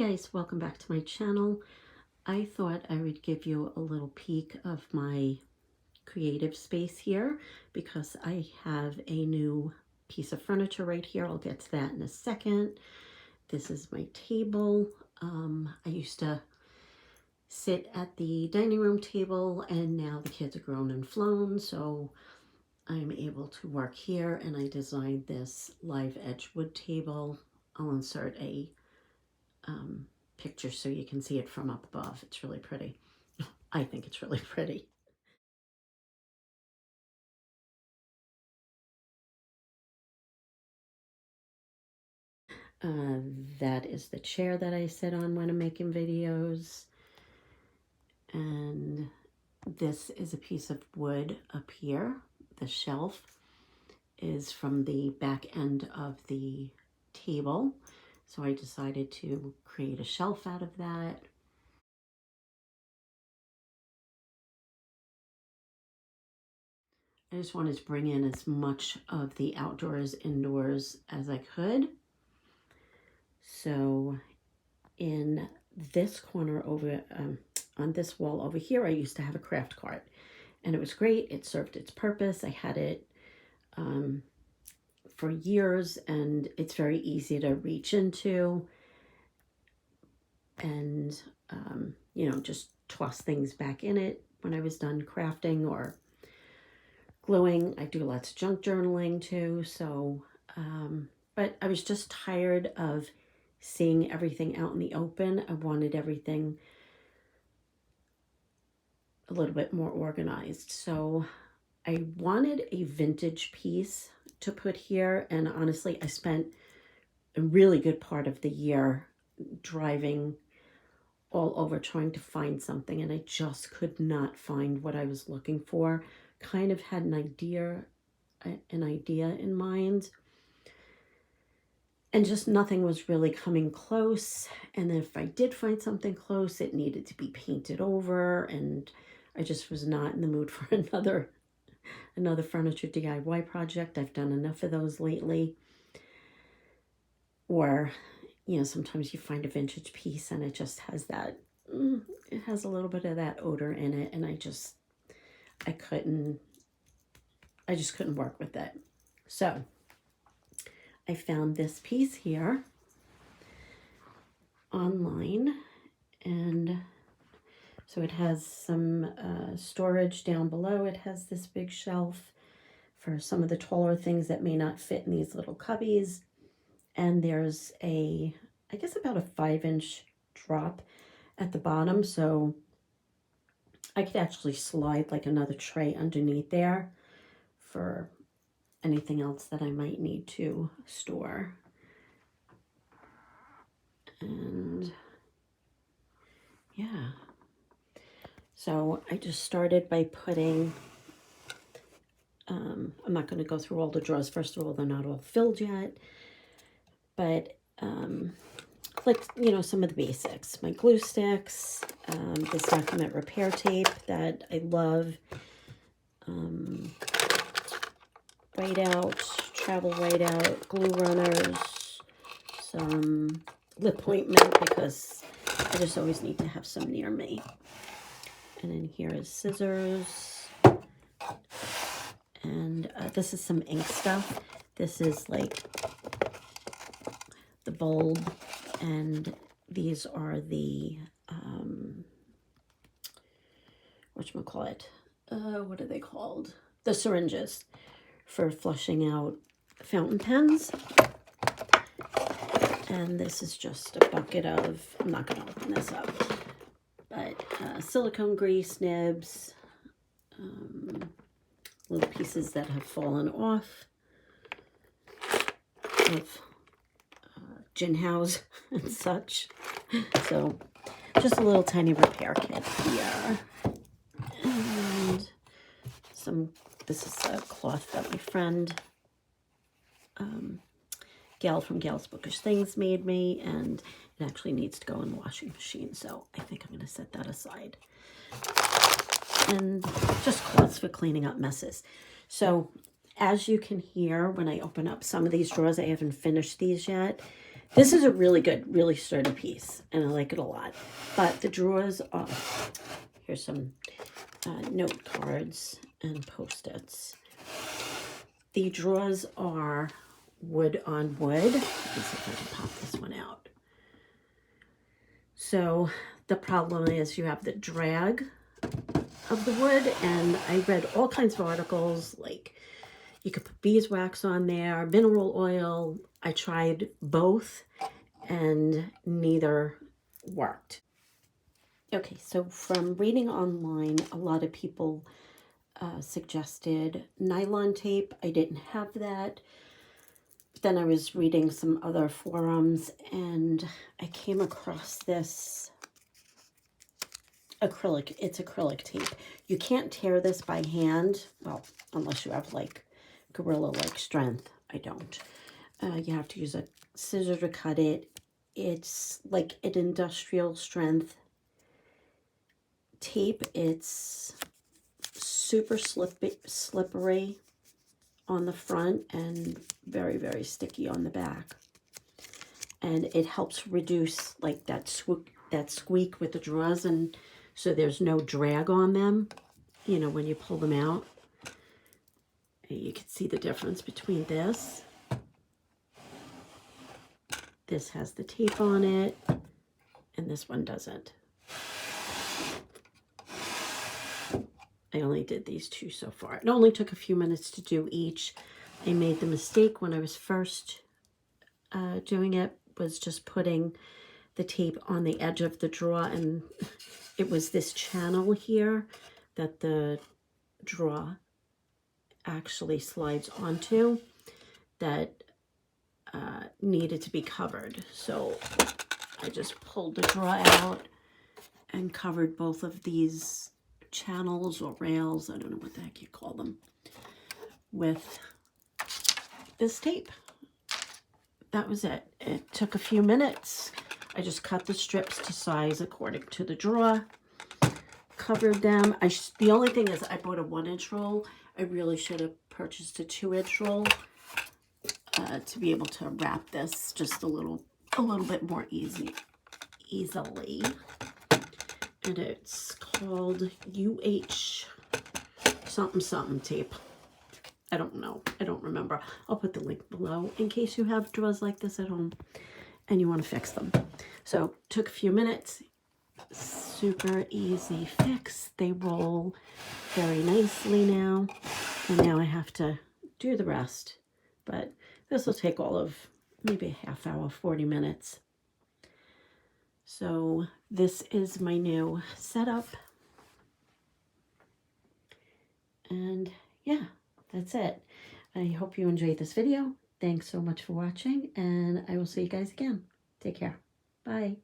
guys, welcome back to my channel. I thought I would give you a little peek of my creative space here because I have a new piece of furniture right here. I'll get to that in a second. This is my table. I used to sit at the dining room table and now the kids are grown and flown, so I'm able to work here, and I designed this live edge wood table. I'll insert a picture so you can see it from up above. It's really pretty. I think it's really pretty. That is the chair that I sit on when I'm making videos. And this is a piece of wood up here. The shelf is from the back end of the table. So I decided to create a shelf out of that. I just wanted to bring in as much of the outdoors, indoors as I could. So in this corner over, on this wall over here, I used to have a craft cart. And it was great. It served its purpose. I had it for years, and it's very easy to reach into and, you know, just toss things back in it when I was done crafting or gluing. I do lots of junk journaling too. So, but I was just tired of seeing everything out in the open. I wanted everything a little bit more organized. So I wanted a vintage piece to put here. And honestly, I spent a really good part of the year driving all over trying to find something, and I just could not find what I was looking for. Kind of had an idea in mind, and just nothing was really coming close. And then if I did find something close, it needed to be painted over, and I just was not in the mood for another furniture DIY project. I've done enough of those lately. Or, you know, sometimes you find a vintage piece and it just has that, it has a little bit of that odor in it, and I just couldn't work with it. So I found this piece here online, and so it has some storage down below. It has this big shelf for some of the taller things that may not fit in these little cubbies. And there's I guess about a 5-inch drop at the bottom. So I could actually slide like another tray underneath there for anything else that I might need to store. And yeah. So I just started by putting, I'm not going to go through all the drawers. First of all, they're not all filled yet. But, like, you know, some of the basics. My glue sticks, this document repair tape that I love, whiteout, travel whiteout, glue runners, some lip ointment because I just always need to have some near me. And then here is scissors. And this is some ink stuff. This is like the bulb, and these are the whatchamacallit, what are they called? The syringes for flushing out fountain pens. And this is just a bucket of, I'm not going to open this up, but silicone grease nibs, little pieces that have fallen off of gin house and such. So just a little tiny repair kit here. And this is a cloth that my friend Gail from Gail's Bookish Things made me, and it actually needs to go in the washing machine, so I think I'm going to set that aside. And just cloths for cleaning up messes. So as you can hear when I open up some of these drawers, I haven't finished these yet. This is a really good, really sturdy piece, and I like it a lot. But the drawers are, here's some note cards and Post-its. The drawers are wood on wood. Let me see if I can pop this one out. So the problem is you have the drag of the wood, and I read all kinds of articles, like you could put beeswax on there, mineral oil. I tried both and neither worked. Okay, so from reading online, a lot of people suggested nylon tape. I didn't have that. Then I was reading some other forums and I came across this acrylic. It's acrylic tape. You can't tear this by hand. Well, unless you have like gorilla-like strength. I don't. You have to use a scissor to cut it. It's like an industrial strength tape. It's super slippery on the front and very, very sticky on the back. And it helps reduce like that squeak with the drawers, and so there's no drag on them, you know, when you pull them out. And you can see the difference between this. This has the tape on it, and this one doesn't. I only did these two so far. It only took a few minutes to do each. I made the mistake when I was first doing it, was just putting the tape on the edge of the drawer, and it was this channel here that the drawer actually slides onto that needed to be covered. So I just pulled the drawer out and covered both of these channels or rails, I don't know what the heck you call them, with this tape. That was it. It took a few minutes. I just cut the strips to size according to the drawer, covered them. The only thing is I bought a 1-inch roll. I really should have purchased a 2-inch roll to be able to wrap this just a little bit more easily. And it's called UH something tape. I don't know. I don't remember. I'll put the link below in case you have drawers like this at home and you want to fix them. So took a few minutes. Super easy fix. They roll very nicely now. And now I have to do the rest. But this will take all of maybe a half hour, 40 minutes. So this is my new setup. And yeah, that's it. I hope you enjoyed this video. Thanks so much for watching, and I will see you guys again. Take care. Bye.